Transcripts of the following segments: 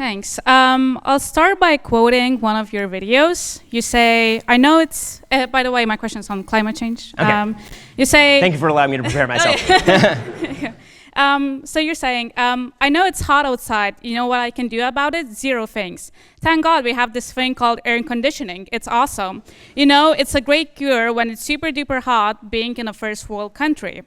Thanks. I'll start by quoting one of your videos. You say, I know it's, by the way, my question is on climate change. Okay. You say... Thank you for allowing me to prepare myself. So you're saying, I know it's hot outside. You know what I can do about it? Zero things. Thank God we have this thing called air conditioning. It's awesome. You know, it's a great cure when it's super duper hot being in a first world country.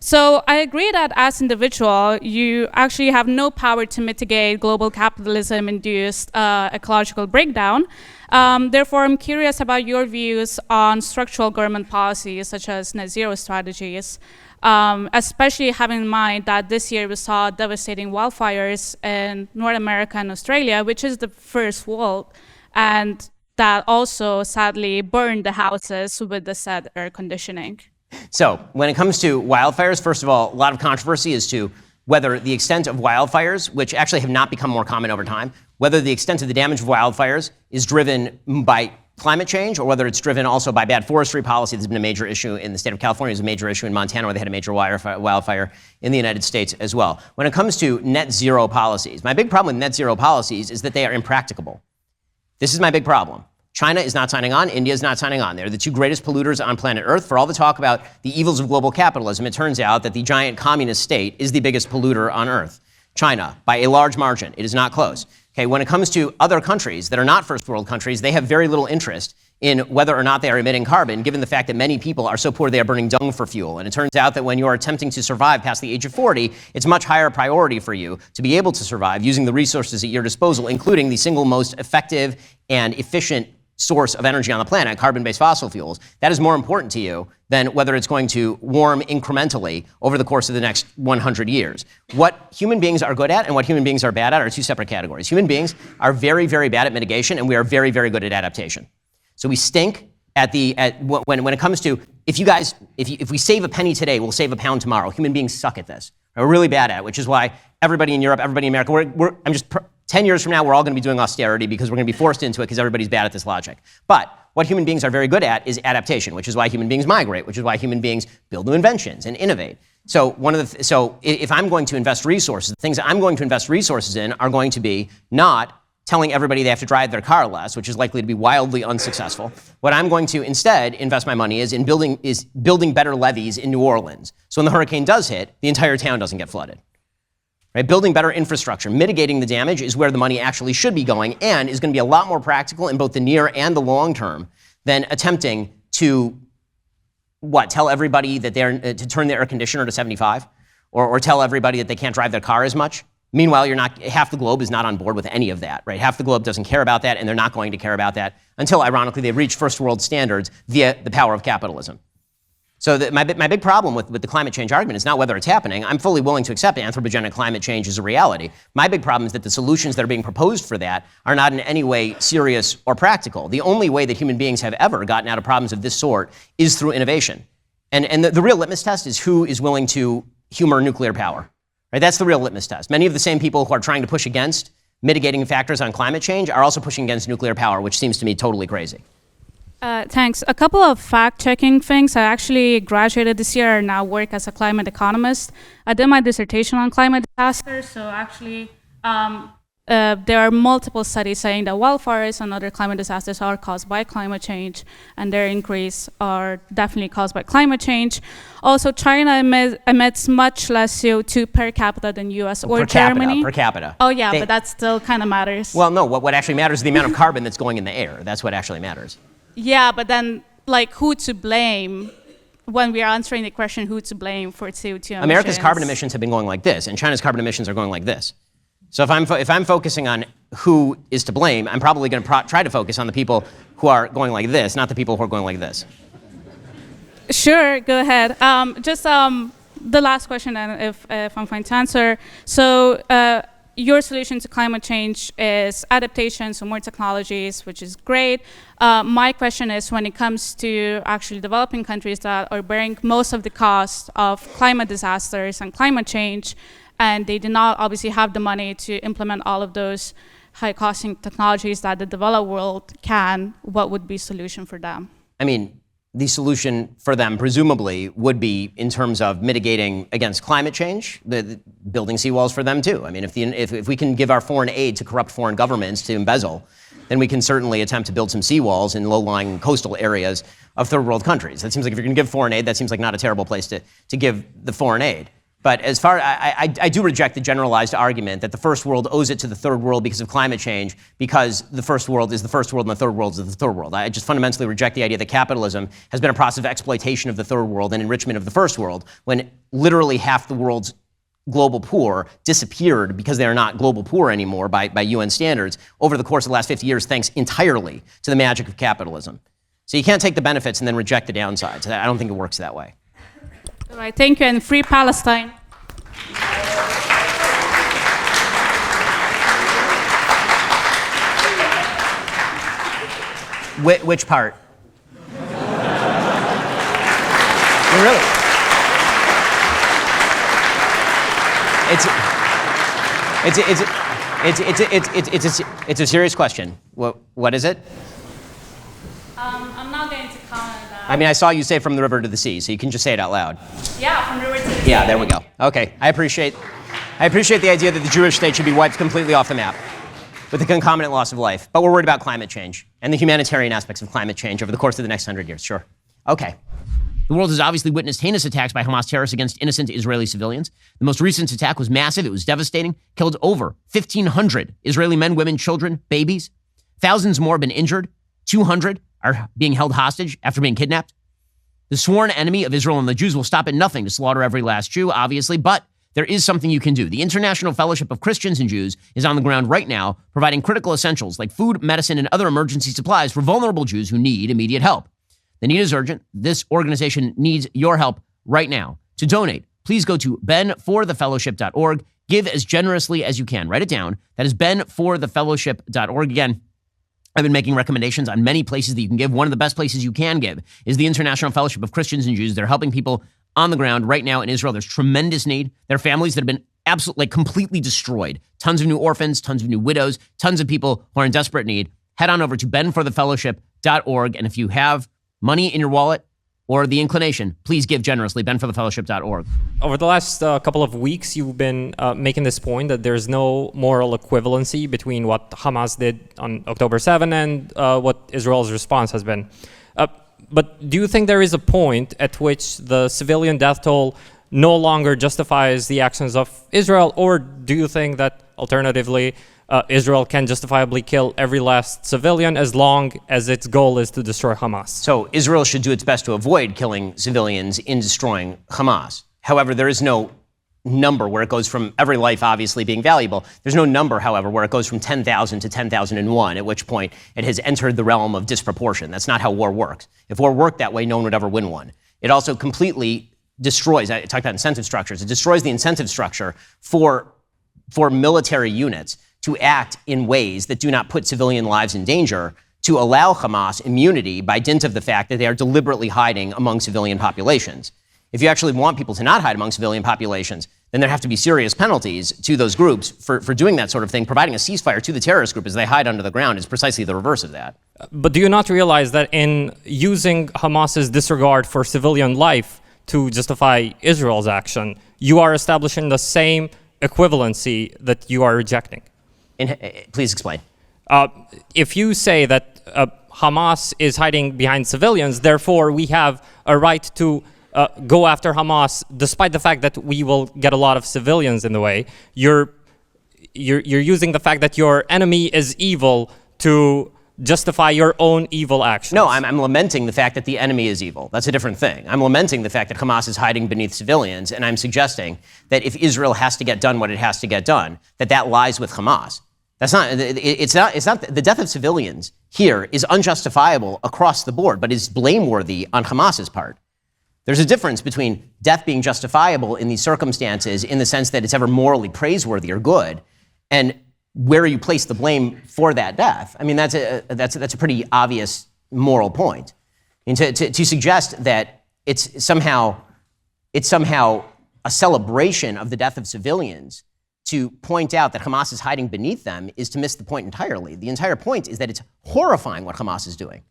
So I agree that as an individual, you actually have no power to mitigate global capitalism-induced ecological breakdown. Therefore, I'm curious about your views on structural government policies such as net zero strategies, especially having in mind that this year we saw devastating wildfires in North America and Australia, which is the first world, and that also sadly burned the houses with the said air conditioning. So when it comes to wildfires, first of all, a lot of controversy as to whether the extent of wildfires, which actually have not become more common over time, whether the extent of the damage of wildfires is driven by climate change or whether it's driven also by bad forestry policy. There's been a major issue in the state of California. There's a major issue in Montana where they had a major wildfire in the United States as well. When it comes to net zero policies, my big problem with net zero policies is that they are impracticable. This is my big problem. China is not signing on. India is not signing on. They're the two greatest polluters on planet Earth. For all the talk about the evils of global capitalism, it turns out that the giant communist state is the biggest polluter on Earth. China, by a large margin. It is not close. Okay, when it comes to other countries that are not first world countries, they have very little interest in whether or not they are emitting carbon, given the fact that many people are so poor they are burning dung for fuel. And it turns out that when you are attempting to survive past the age of 40, it's much higher priority for you to be able to survive using the resources at your disposal, including the single most effective and efficient source of energy on the planet, carbon-based fossil fuels. That is more important to you than whether it's going to warm incrementally over the course of the next 100 years. What human beings are good at and what human beings are bad at are two separate categories. Human beings are very, very bad at mitigation, and we are very, very good at adaptation. So we stink when it comes to, if we save a penny today, we'll save a pound tomorrow. Human beings suck at this. We're really bad at it, which is why everybody in Europe, everybody in America, 10 years from now, we're all going to be doing austerity because we're going to be forced into it because everybody's bad at this logic. But what human beings are very good at is adaptation, which is why human beings migrate, which is why human beings build new inventions and innovate. So if I'm going to invest resources, the things that I'm going to invest resources in are going to be not telling everybody they have to drive their car less, which is likely to be wildly unsuccessful. What I'm going to instead invest my money is in building better levees in New Orleans. So when the hurricane does hit, the entire town doesn't get flooded. Right? Building better infrastructure, mitigating the damage is where the money actually should be going and is going to be a lot more practical in both the near and the long term than attempting to, tell everybody that to turn their air conditioner to 75 or tell everybody that they can't drive their car as much. Meanwhile, half the globe is not on board with any of that, right? Half the globe doesn't care about that, and they're not going to care about that until, ironically, they reach first world standards via the power of capitalism. So my big problem with the climate change argument is not whether it's happening. I'm fully willing to accept anthropogenic climate change as a reality. My big problem is that the solutions that are being proposed for that are not in any way serious or practical. The only way that human beings have ever gotten out of problems of this sort is through innovation. And the real litmus test is who is willing to humor nuclear power. Right? That's the real litmus test. Many of the same people who are trying to push against mitigating factors on climate change are also pushing against nuclear power, which seems to me totally crazy. Thanks. A couple of fact-checking things. I actually graduated this year and now work as a climate economist. I did my dissertation on climate disasters, so actually there are multiple studies saying that wildfires and other climate disasters are caused by climate change, and their increase are definitely caused by climate change. Also, China emits much less CO2 per capita than US or Germany. Per capita. Oh yeah, but that still kind of matters. Well, no, what actually matters is the amount of carbon that's going in the air. That's what actually matters. Yeah, but then, who to blame when we are answering the question who to blame for CO2 emissions? America's carbon emissions have been going like this, and China's carbon emissions are going like this. So if I'm focusing on who is to blame, I'm probably going to try to focus on the people who are going like this, not the people who are going like this. Sure, go ahead. The last question, then, if I'm fine to answer. So your solution to climate change is adaptation, so more technologies, which is great. My question is, when it comes to actually developing countries that are bearing most of the cost of climate disasters and climate change, and they do not obviously have the money to implement all of those high-costing technologies that the developed world can, what would be a solution for them? I mean, the solution for them, presumably, would be in terms of mitigating against climate change, building seawalls for them too. I mean, if we can give our foreign aid to corrupt foreign governments to embezzle, then we can certainly attempt to build some seawalls in low-lying coastal areas of third world countries. That seems like if you're going to give foreign aid, that seems like not a terrible place to give the foreign aid. But as far, I do reject the generalized argument that the first world owes it to the third world because of climate change, because the first world is the first world and the third world is the third world. I just fundamentally reject the idea that capitalism has been a process of exploitation of the third world and enrichment of the first world, when literally half the world's global poor disappeared because they are not global poor anymore by UN standards over the course of the last 50 years, thanks entirely to the magic of capitalism. So you can't take the benefits and then reject the downsides. I don't think it works that way. All right, thank you, and free Palestine. Which part? Really? It's a serious question. What is it? I'm not going to comment on that. I mean, I saw you say from the river to the sea, so you can just say it out loud. Yeah, from the river to the sea. Yeah, there we go. Okay, I appreciate the idea that the Jewish state should be wiped completely off the map with the concomitant loss of life. But we're worried about climate change and the humanitarian aspects of climate change over the course of the next 100 years. Sure. Okay. The world has obviously witnessed heinous attacks by Hamas terrorists against innocent Israeli civilians. The most recent attack was massive. It was devastating. Killed over 1,500 Israeli men, women, children, babies. Thousands more have been injured. 200 are being held hostage after being kidnapped. The sworn enemy of Israel and the Jews will stop at nothing to slaughter every last Jew, obviously, but there is something you can do. The International Fellowship of Christians and Jews is on the ground right now, providing critical essentials like food, medicine, and other emergency supplies for vulnerable Jews who need immediate help. The need is urgent. This organization needs your help right now. To donate, please go to benforthefellowship.org. Give as generously as you can. Write it down. That is benforthefellowship.org. Again, I've been making recommendations on many places that you can give. One of the best places you can give is the International Fellowship of Christians and Jews. They're helping people on the ground right now in Israel. There's tremendous need. There are families that have been absolutely, completely destroyed. Tons of new orphans, tons of new widows, tons of people who are in desperate need. Head on over to benforthefellowship.org. And if you have money in your wallet or the inclination, please give generously, benforthefellowship.org. Over the last couple of weeks, you've been making this point that there's no moral equivalency between what Hamas did on October 7 and what Israel's response has been. But do you think there is a point at which the civilian death toll no longer justifies the actions of Israel, or do you think that alternatively Israel can justifiably kill every last civilian as long as its goal is to destroy Hamas? So Israel should do its best to avoid killing civilians in destroying Hamas. However, there is no number where it goes from every life obviously being valuable. There's no number, however, where it goes from 10,000 to 10,001, at which point it has entered the realm of disproportion. That's not how war works. If war worked that way, no one would ever win one. It also completely destroys, I talked about incentive structures, it destroys the incentive structure for military units to act in ways that do not put civilian lives in danger, to allow Hamas immunity by dint of the fact that they are deliberately hiding among civilian populations. If you actually want people to not hide among civilian populations, then there have to be serious penalties to those groups for doing that sort of thing. Providing a ceasefire to the terrorist group as they hide under the ground is precisely the reverse of that. But do you not realize that in using Hamas's disregard for civilian life to justify Israel's action, you are establishing the same equivalency that you are rejecting? Please explain. If you say that Hamas is hiding behind civilians, therefore we have a right to go after Hamas, despite the fact that we will get a lot of civilians in the way, you're using the fact that your enemy is evil to justify your own evil actions. No, I'm lamenting the fact that the enemy is evil. That's a different thing. I'm lamenting the fact that Hamas is hiding beneath civilians, and I'm suggesting that if Israel has to get done what it has to get done, that lies with Hamas. It's not, the death of civilians here is unjustifiable across the board, but is blameworthy on Hamas's part. There's a difference between death being justifiable in these circumstances in the sense that it's ever morally praiseworthy or good, and where you place the blame for that death. I mean, that's a pretty obvious moral point. And to suggest that it's somehow a celebration of the death of civilians to point out that Hamas is hiding beneath them is to miss the point entirely. The entire point is that it's horrifying what Hamas is doing.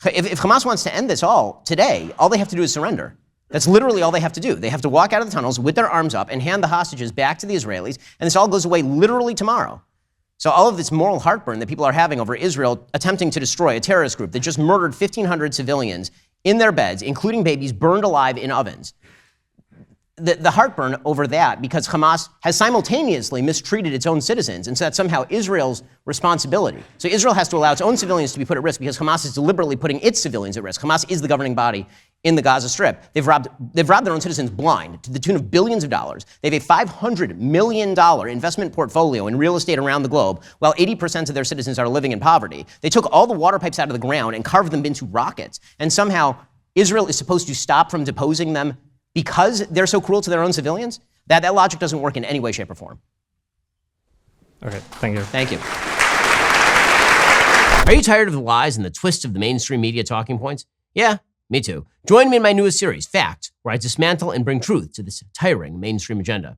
If Hamas wants to end this all today, all they have to do is surrender. That's literally all they have to do. They have to walk out of the tunnels with their arms up and hand the hostages back to the Israelis, and this all goes away literally tomorrow. So all of this moral heartburn that people are having over Israel attempting to destroy a terrorist group that just murdered 1,500 civilians in their beds, including babies burned alive in ovens. The heartburn over that, because Hamas has simultaneously mistreated its own citizens, and so that's somehow Israel's responsibility. So Israel has to allow its own civilians to be put at risk because Hamas is deliberately putting its civilians at risk. Hamas is the governing body in the Gaza Strip. They've robbed their own citizens blind to the tune of billions of dollars. They have a $500 million investment portfolio in real estate around the globe, while 80% of their citizens are living in poverty. They took all the water pipes out of the ground and carved them into rockets, and somehow Israel is supposed to stop from deposing them because they're so cruel to their own civilians? That logic doesn't work in any way, shape, or form. Okay, thank you. Thank you. Are you tired of the lies and the twists of the mainstream media talking points? Yeah, me too. Join me in my newest series, Fact, where I dismantle and bring truth to this tiring mainstream agenda.